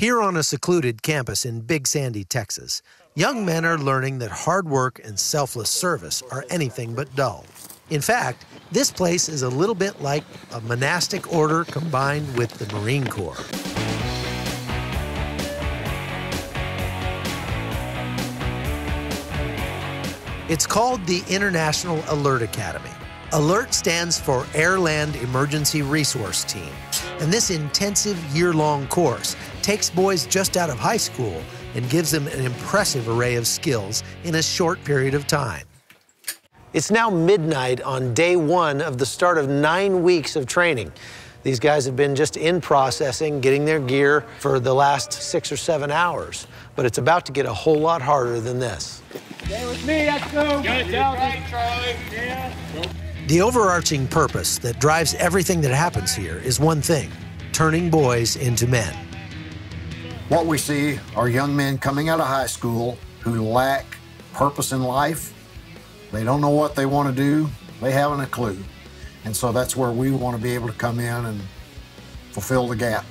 Here on a secluded campus in Big Sandy, Texas, young men are learning that hard work and selfless service are anything but dull. In fact, this place is a little bit like a monastic order combined with the Marine Corps. It's called the International Alert Academy. ALERT stands for Air-Land Emergency Resource Team, and this intensive year-long course takes boys just out of high school and gives them an impressive array of skills in a short period of time. It's now midnight on day one of the start of 9 weeks of training. These guys have been just in processing, getting their gear for the last 6 or 7 hours, but it's about to get a whole lot harder than this. Stay with me, let's go. Good, right, Charlie. Yeah. The overarching purpose that drives everything that happens here is one thing: turning boys into men. What we see are young men coming out of high school who lack purpose in life. They don't know what they want to do. They haven't a clue. And so that's where we want to be able to come in and fulfill the gap.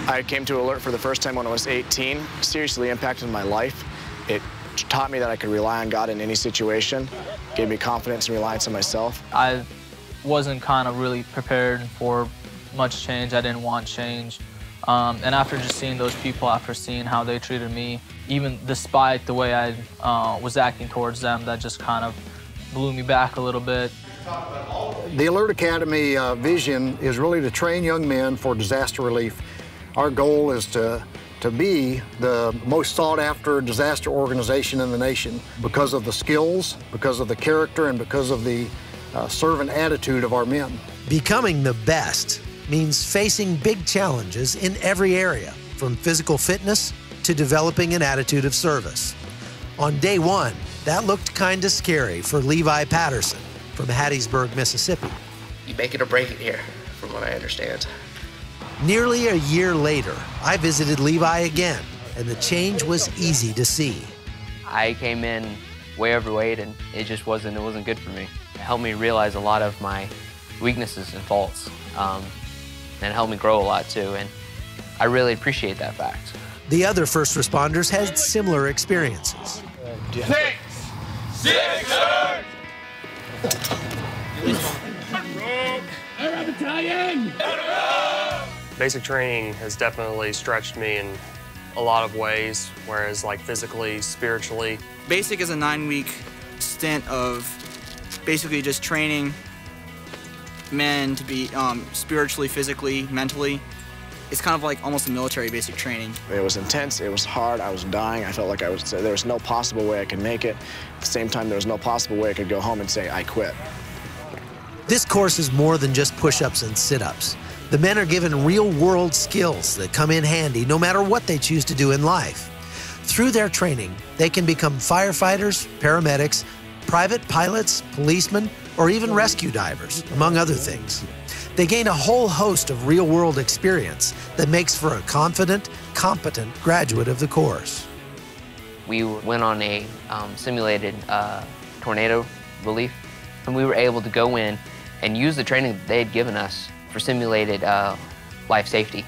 I came to ALERT for the first time when I was 18. Seriously impacted my life. It taught me that I could rely on God in any situation, gave me confidence and reliance on myself. I wasn't kind of really prepared for much change. I didn't want change. And after just seeing those people, after seeing how they treated me, even despite the way I was acting towards them, that just kind of blew me back a little bit. The ALERT Academy vision is really to train young men for disaster relief. Our goal is to be the most sought-after disaster organization in the nation because of the skills, because of the character, and because of the servant attitude of our men. Becoming the best means facing big challenges in every area, from physical fitness to developing an attitude of service. On day one, that looked kind of scary for Levi Patterson from Hattiesburg, Mississippi. You make it or break it here, from what I understand. Nearly a year later, I visited Levi again, and the change was easy to see. I came in way overweight, and it wasn't good for me. It helped me realize a lot of my weaknesses and faults, and it helped me grow a lot too, and I really appreciate that fact. The other first responders had similar experiences. 6, 6, battalion! Basic training has definitely stretched me in a lot of ways, whereas like physically, spiritually. Basic is a 9-week stint of basically just training men to be spiritually, physically, mentally. It's kind of like almost a military basic training. It was intense, it was hard, I was dying. I felt like there was no possible way I could make it. At the same time, there was no possible way I could go home and say, I quit. This course is more than just push-ups and sit-ups. The men are given real-world skills that come in handy no matter what they choose to do in life. Through their training, they can become firefighters, paramedics, private pilots, policemen, or even rescue divers, among other things. They gain a whole host of real-world experience that makes for a confident, competent graduate of the course. We went on a simulated tornado relief, and we were able to go in and use the training that they had given us for simulated life safety.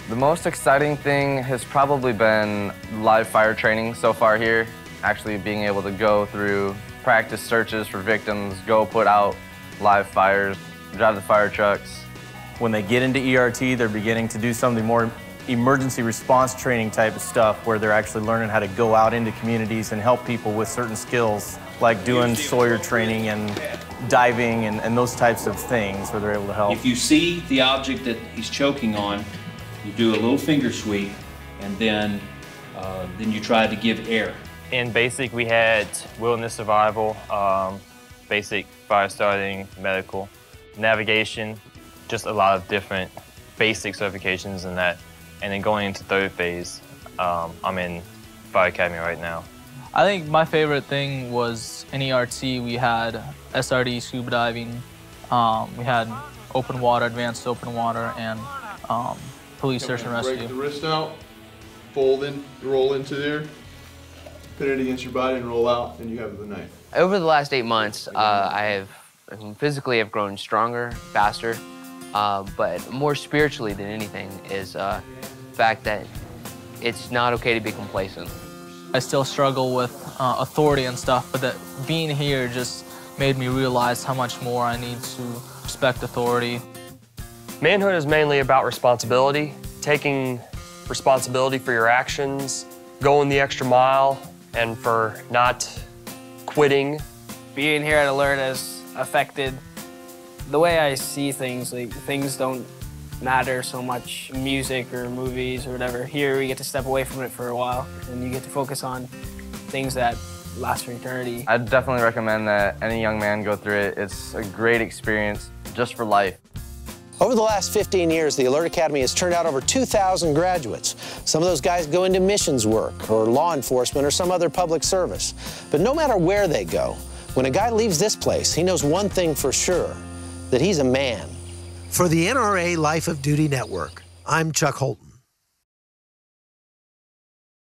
The most exciting thing has probably been live fire training so far here. Actually being able to go through practice searches for victims, go put out live fires, drive the fire trucks. When they get into ERT, they're beginning to do some of the more emergency response training type of stuff where they're actually learning how to go out into communities and help people with certain skills, like doing Sawyer training and diving and those types of things where they're able to help. If you see the object that he's choking on, you do a little finger sweep, and then you try to give air. In basic, we had wilderness survival, basic fire starting, medical, navigation, just a lot of different basic certifications in that. And then going into third phase, I'm in Fire Academy right now. I think my favorite thing was in ERT, we had SRD scuba diving, we had open water, advanced open water, and police search and rescue. Break the wrist out, fold in, roll into there, pin it against your body and roll out, and you have the knife. Over the last 8 months, I physically have grown stronger, faster, but more spiritually than anything is the fact that it's not okay to be complacent. I still struggle with authority and stuff, but that being here just made me realize how much more I need to respect authority. Manhood is mainly about responsibility, taking responsibility for your actions, going the extra mile, and for not quitting. Being here at Alert has affected the way I see things. Like, things don't matter so much, music or movies or whatever. Here we get to step away from it for a while, and you get to focus on things that last for eternity. I'd definitely recommend that any young man go through it. It's a great experience just for life. Over the last 15 years, the Alert Academy has turned out over 2,000 graduates. Some of those guys go into missions work or law enforcement or some other public service. But no matter where they go, when a guy leaves this place, he knows one thing for sure, that he's a man. For the NRA Life of Duty Network, I'm Chuck Holton.